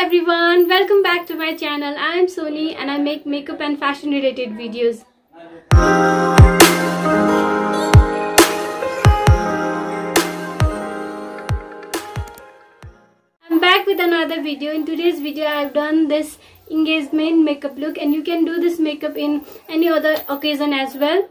everyone, welcome back to my channel. I am Soni and I make makeup and fashion related videos. I'm back with another video. In today's video I have done this engagement makeup look, and you can do this makeup in any other occasion as well.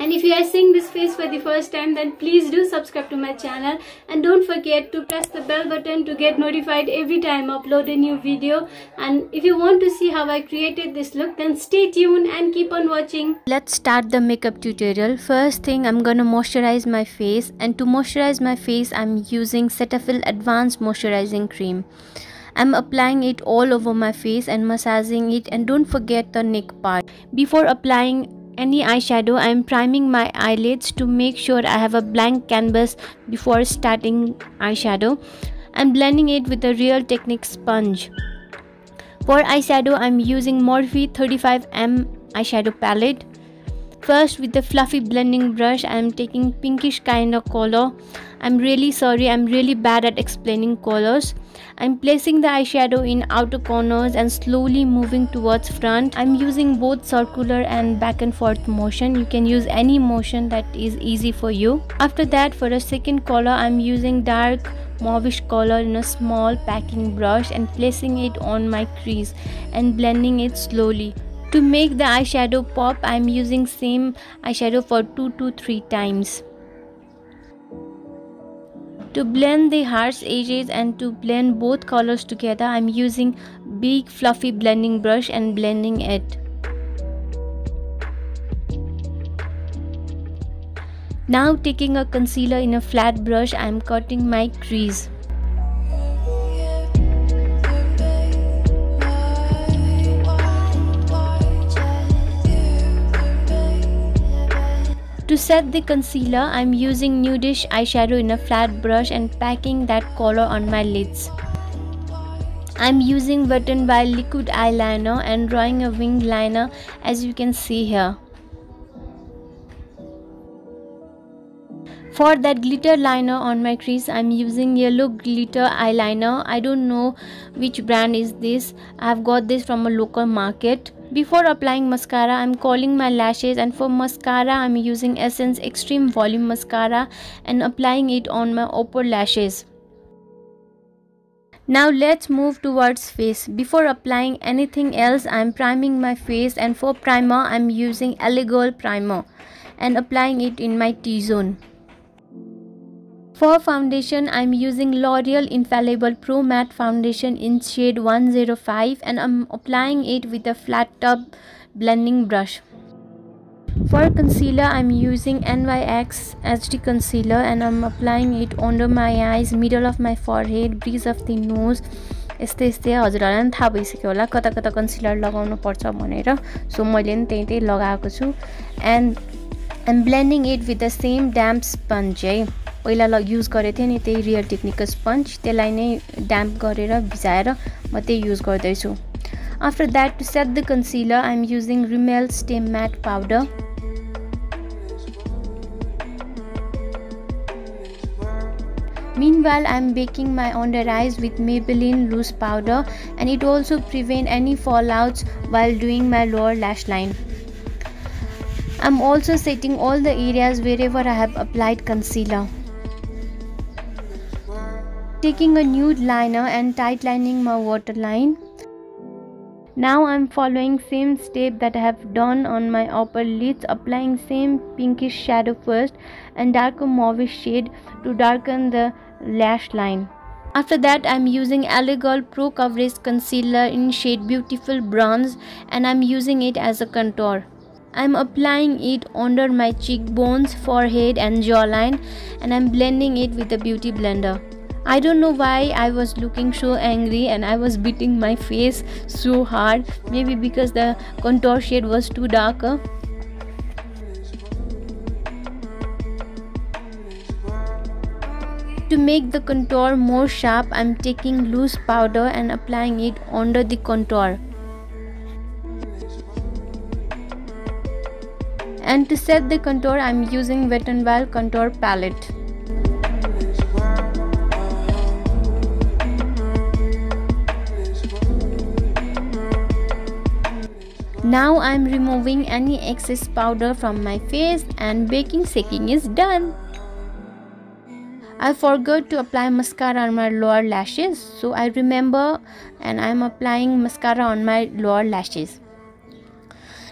And if you are seeing this face for the first time, then please do subscribe to my channel and don't forget to press the bell button to get notified every time I upload a new video. And if you want to see how I created this look, then stay tuned and keep on watching. Let's start the makeup tutorial. First thing, I'm gonna moisturize my face, and to moisturize my face I'm using Cetaphil Advanced Moisturizing Cream. I'm applying it all over my face and massaging it, and don't forget the neck part. Before applying any eyeshadow, I am priming my eyelids to make sure I have a blank canvas before starting eyeshadow. I'm blending it with a Real Techniques sponge. For eyeshadow, I'm using Morphe 35M eyeshadow palette. First, with the fluffy blending brush, I am taking pinkish kind of color. I'm really sorry, I'm really bad at explaining colors. I'm placing the eyeshadow in outer corners and slowly moving towards front. I'm using both circular and back and forth motion. You can use any motion that is easy for you. After that, for a second color, I'm using dark mauvish color in a small packing brush and placing it on my crease and blending it slowly. To make the eyeshadow pop, I am using same eyeshadow for 2 to 3 times. To blend the harsh edges and to blend both colors together, I am using big fluffy blending brush and blending it. Now taking a concealer in a flat brush, I am cutting my crease. To set the concealer, I am using nudish eyeshadow in a flat brush and packing that color on my lids. I am using Wet n Wild liquid eyeliner and drawing a winged liner, as you can see here. For that glitter liner on my crease, I am using yellow glitter eyeliner. I don't know which brand is this. I have got this from a local market. Before applying mascara, I am curling my lashes, and for mascara I am using Essence Extreme Volume Mascara and applying it on my upper lashes. Now let's move towards face. Before applying anything else, I am priming my face, and for primer I am using LA Girl primer and applying it in my T-zone. For foundation, I am using L'Oreal Infallible Pro Matte Foundation in shade 105 and I am applying it with a flat top blending brush. For concealer, I am using NYX HD Concealer and I am applying it under my eyes, middle of my forehead, bridge of the nose. यस्तै हजुरहरुलाई पनि थाहा भइसक्यो होला कता कता concealer लगाउनु पर्छ भनेर, सो मैले नि त्यही लगाएको छु and I'm blending it with the same damp sponge है. पहिला युज गरेको थिएँ नि त्यही रियल टेक्निकको स्पन्ज, त्यसलाई नै ड्याम्प गरेर भिजाएर म त्यही युज गर्दैछु. After that, to set the concealer I am using Rimmel stay matte powder. Meanwhile, I am baking my under eyes with Maybelline loose powder, and it also prevents any fallouts while doing my lower lash line. I am also setting all the areas wherever I have applied concealer. Taking a nude liner and tight lining my waterline. Now I am following same step that I have done on my upper lids, applying same pinkish shadow first and darker mauvish shade to darken the lash line. After that, I am using LA Girl Pro Coverage Concealer in shade Beautiful Bronze and I am using it as a contour. I am applying it under my cheekbones, forehead and jawline, and I am blending it with a beauty blender. I don't know why I was looking so angry and I was beating my face so hard, maybe because the contour shade was too dark. To make the contour more sharp, I am taking loose powder and applying it under the contour. And to set the contour, I am using Wet n Wild contour palette. Now I'm removing any excess powder from my face and baking shaking is done. I forgot to apply mascara on my lower lashes, so I remember and I'm applying mascara on my lower lashes.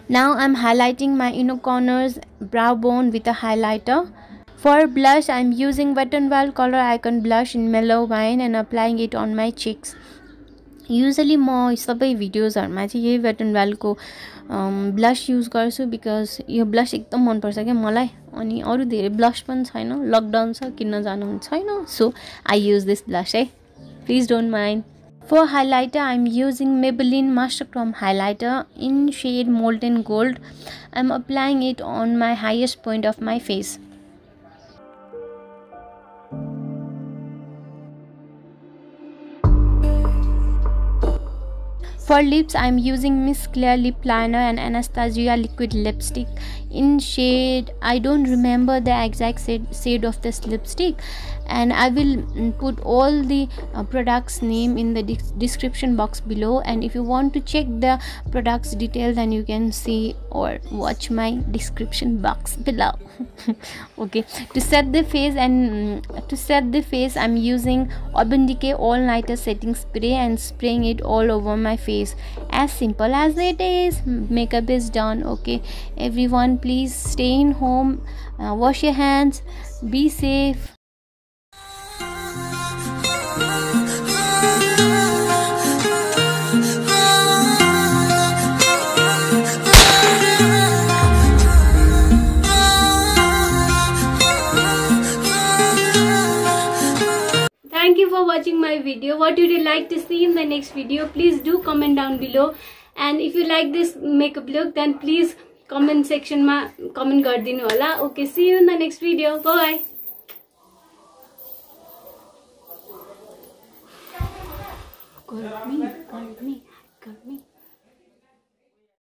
Now I'm highlighting my inner corners, brow bone with a highlighter. For blush, I'm using Wet n Wild Color Icon blush in Mellow Wine and applying it on my cheeks. Usually म सबै भिडियोजहरुमा चाहिँ यही Wet n Wild को blush use गर्छु because yo blush एकदम मन पर्छ के मलाई अनि अरु धेरै ब्लश पनि छैन लकडाउन छ किन्न जानु छैन सो आई युज दिस ब्लश है please don't mind For highlighter I'm using Maybelline Master Chrome highlighter in shade Molten Gold. I'm applying it on my highest point of my face. For lips, I'm using Miss Claire Lip Liner and Anastasia Liquid Lipstick in shade, I don't remember the exact shade of this lipstick, and I will put all the products name in the description box below, and if you want to check the products detail then you can see or watch my description box below. Okay, to set the face I'm using Urban Decay All Nighter Setting Spray and spraying it all over my face. As simple as it is, makeup is done. Okay everyone, please stay in home, wash your hands, be safe. Thank you for watching my video. What would you like to see in the next video? Please do comment down below. And if you like this makeup look, then please comment section ma comment gardinu hola. Okay, see you in the next video. Bye. Garmi.